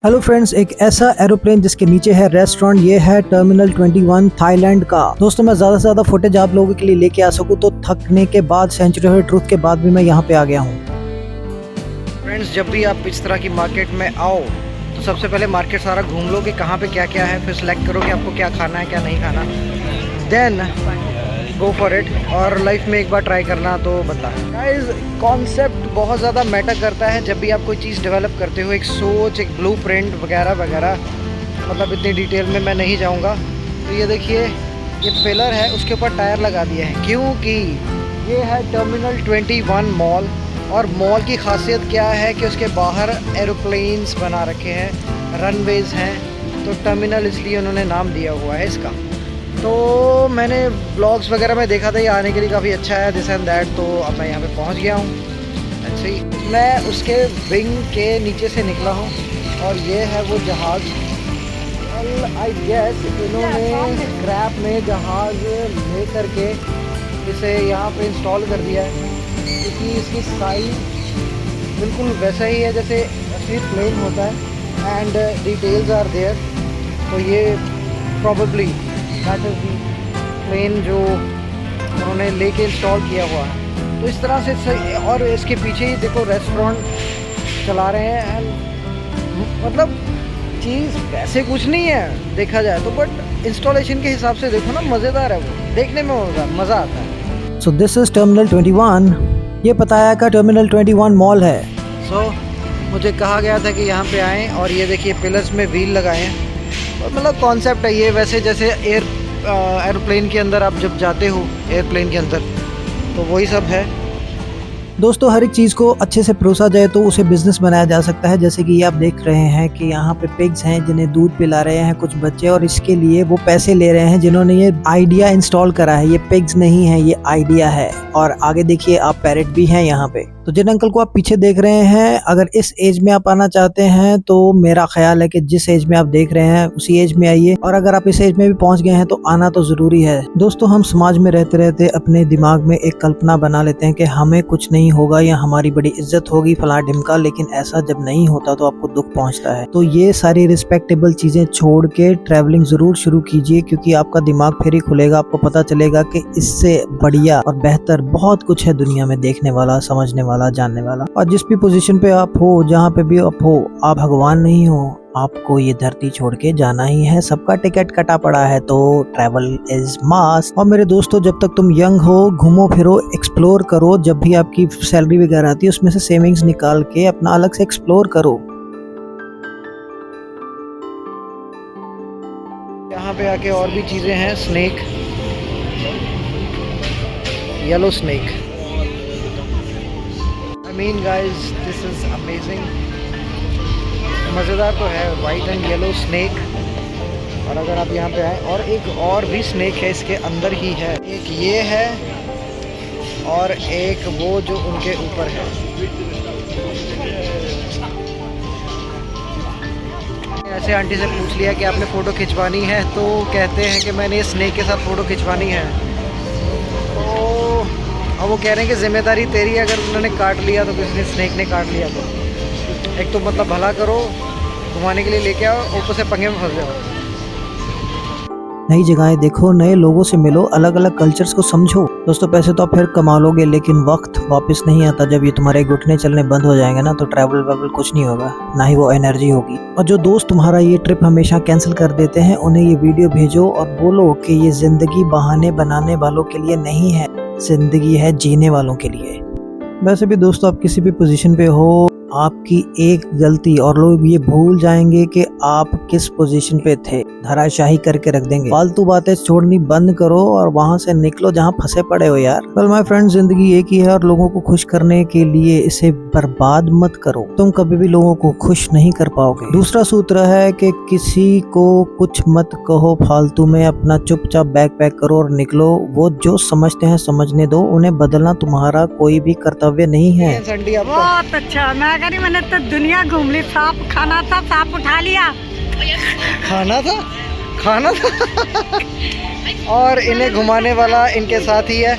Hello friends, एक ऐसा aeroplane जिसके नीचे है रेस्टोरेंट, ये है टर्मिनल 21 थाईलैंड का। दोस्तों, मैं ज्यादा से ज्यादा फुटेज आप लोगों के लिए लेके आ सकूं तो थकने के बाद, सेंचुरी ऑफ ट्रूथ के बाद भी मैं यहाँ पे आ गया हूँ। फ्रेंड्स, जब भी आप इस तरह की मार्केट में आओ तो सबसे पहले मार्केट सारा घूम लो कि कहाँ पे क्या क्या है, फिर सिलेक्ट करो कि आपको क्या खाना है क्या नहीं खाना, देन गो फॉर इट। और लाइफ में एक बार ट्राई करना तो बता। गाइस, कॉन्सेप्ट बहुत ज़्यादा मैटर करता है जब भी आप कोई चीज़ डेवलप करते हो, एक सोच, एक ब्लूप्रिंट वगैरह वगैरह। मतलब इतनी डिटेल में मैं नहीं जाऊंगा। तो ये देखिए, ये पिलर है, उसके ऊपर टायर लगा दिए हैं क्योंकि ये है टर्मिनल 21 मॉल। और मॉल की खासियत क्या है कि उसके बाहर एरोप्लेन्स बना रखे हैं, रनवेज हैं, तो टर्मिनल इसलिए उन्होंने नाम दिया हुआ है इसका। तो मैंने ब्लॉग्स वगैरह में देखा था ये आने के लिए काफ़ी अच्छा है, दिस एंड दैट। तो अब मैं यहाँ पे पहुँच गया हूँ। ऐसे ही मैं उसके विंग के नीचे से निकला हूँ और ये है वो जहाज़। आई गेस इन्होंने स्क्रैप में जहाज़ ले करके इसे यहाँ पे इंस्टॉल कर दिया है क्योंकि इसकी साइज बिल्कुल वैसा ही है जैसे असली प्लेन होता है एंड डिटेल्स आर देयर। तो ये probably that is the plane जो उन्होंने लेके इंस्टॉल किया हुआ है। तो इस तरह से सही। और इसके पीछे ही देखो रेस्टोरेंट चला रहे हैं एंड मतलब चीज़ वैसे कुछ नहीं है देखा जाए तो, बट इंस्टॉलेशन के हिसाब से देखो ना, मज़ेदार है वो, देखने में मज़ा आता है। So this is terminal 21। ये पताया का टर्मिनल 21 मॉल है। सो मुझे कहा गया था कि यहाँ पे आएँ और ये देखिए पिलर्स में व्हील लगाए हैं। और मतलब कॉन्सेप्ट है ये वैसे जैसे एरोप्लेन के अंदर आप जब जाते हो एयरप्लेन के अंदर, तो वही सब है। दोस्तों, हर एक चीज़ को अच्छे से परोसा जाए तो उसे बिजनेस बनाया जा सकता है। जैसे कि ये आप देख रहे हैं कि यहाँ पे पिग्स हैं जिन्हें दूध पिला रहे हैं कुछ बच्चे, और इसके लिए वो पैसे ले रहे हैं जिन्होंने ये आइडिया इंस्टॉल करा है। ये पिग्स नहीं है, ये आइडिया है। और आगे देखिए, आप पैरेट भी हैं यहाँ पे। तो जिन अंकल को आप पीछे देख रहे हैं, अगर इस एज में आप आना चाहते हैं तो मेरा ख्याल है कि जिस एज में आप देख रहे हैं उसी एज में आइए। और अगर आप इस एज में भी पहुंच गए हैं तो आना तो जरूरी है। दोस्तों, हम समाज में रहते रहते अपने दिमाग में एक कल्पना बना लेते हैं कि हमें कुछ नहीं होगा या हमारी बड़ी इज्जत होगी फला ढिमका, लेकिन ऐसा जब नहीं होता तो आपको दुख पहुंचता है। तो ये सारी रिस्पेक्टेबल चीजें छोड़ के ट्रैवलिंग जरूर शुरू कीजिए, क्योंकि आपका दिमाग फिर ही खुलेगा। आपको पता चलेगा कि इससे बढ़िया और बेहतर बहुत कुछ है दुनिया में देखने वाला, समझने वाला, जानने वाला। और जिस भी पोजीशन पे आप हो, जहाँ पे भी आप हो, आप भगवान नहीं हो। आपको ये धरती छोड़ के जाना ही है, सबका टिकट कटा पड़ा है। तो ट्रैवल इज मस्ट। और मेरे दोस्तों, जब तक तुम यंग हो, घूमो फिरो, एक्सप्लोर करो। जब भी आपकी सैलरी वगैरह आती है उसमें से सेविंग्स निकाल के अपना अलग से एक्सप्लोर करो। यहाँ पे आके और भी चीजें हैं, snake, yellow snake. I mean guys, this is amazing। मज़ेदार तो है, वाइट एंड येलो स्नेक। और अगर आप यहाँ पे आए, और एक और भी स्नेक है इसके अंदर ही है, एक ये है और एक वो जो उनके ऊपर है। ऐसे आंटी से पूछ लिया कि आपने फ़ोटो खिंचवानी है, तो कहते हैं कि मैंने स्नेक के साथ फ़ोटो खिंचवानी है। तो अब वो कह रहे हैं कि जिम्मेदारी तेरी है, अगर उन्होंने काट लिया तो किसी ने, स्नेक ने काट लिया तो एक तो मतलब भला करो, घुमाने के लिए लेके आओ, ऊपर से पंगे में फंस जाओ। नई जगहें देखो, नए लोगों से मिलो, अलग अलग कल्चर्स को समझो। दोस्तों, पैसे तो आप फिर कमा लोगे, लेकिन वक्त वापस नहीं आता। जब ये तुम्हारे घुटने चलने बंद हो जाएंगे ना, तो ट्रैवल वैवल कुछ नहीं होगा, ना ही वो एनर्जी होगी। और जो दोस्त तुम्हारा ये ट्रिप हमेशा कैंसिल कर देते हैं, उन्हें ये वीडियो भेजो और बोलो कि ये जिंदगी बहाने बनाने वालों के लिए नहीं है, जिंदगी है जीने वालों के लिए। वैसे भी दोस्तों, आप किसी भी पोजीशन पे हो, आपकी एक गलती और लोग ये भूल जाएंगे कि आप किस पोजीशन पे थे, धराशाही करके रख देंगे। फालतू बातें छोड़नी बंद करो और वहां से निकलो जहां फंसे पड़े हो यार। वेल माय फ्रेंड, जिंदगी एक ही है और लोगों को खुश करने के लिए इसे बर्बाद मत करो। तुम कभी भी लोगों को खुश नहीं कर पाओगे। दूसरा सूत्र है कि किसी को कुछ मत कहो फालतू में, अपना चुपचाप बैग पैक करो और निकलो। वो जो समझते हैं समझने दो, उन्हें बदलना तुम्हारा कोई भी कर्तव्य नहीं है। बहुत अच्छा, मैंने तो दुनिया घूम ली। सांप खाना था, सांप उठा लिया। खाना था और इन्हें घुमाने वाला इनके साथ ही है।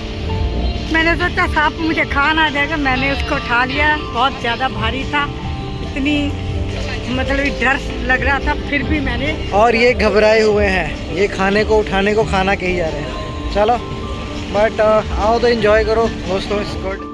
मैंने सोचा सांप मुझे खा ना जाएगा, मैंने उसको उठा लिया। बहुत ज़्यादा भारी था, इतनी मतलब डर लग रहा था, फिर भी मैंने। और ये घबराए हुए हैं, ये खाने को उठाने को खाना के ही जा रहे हैं। चलो बट आओ तो एंजॉय करो दोस्तों, इट्स गुड।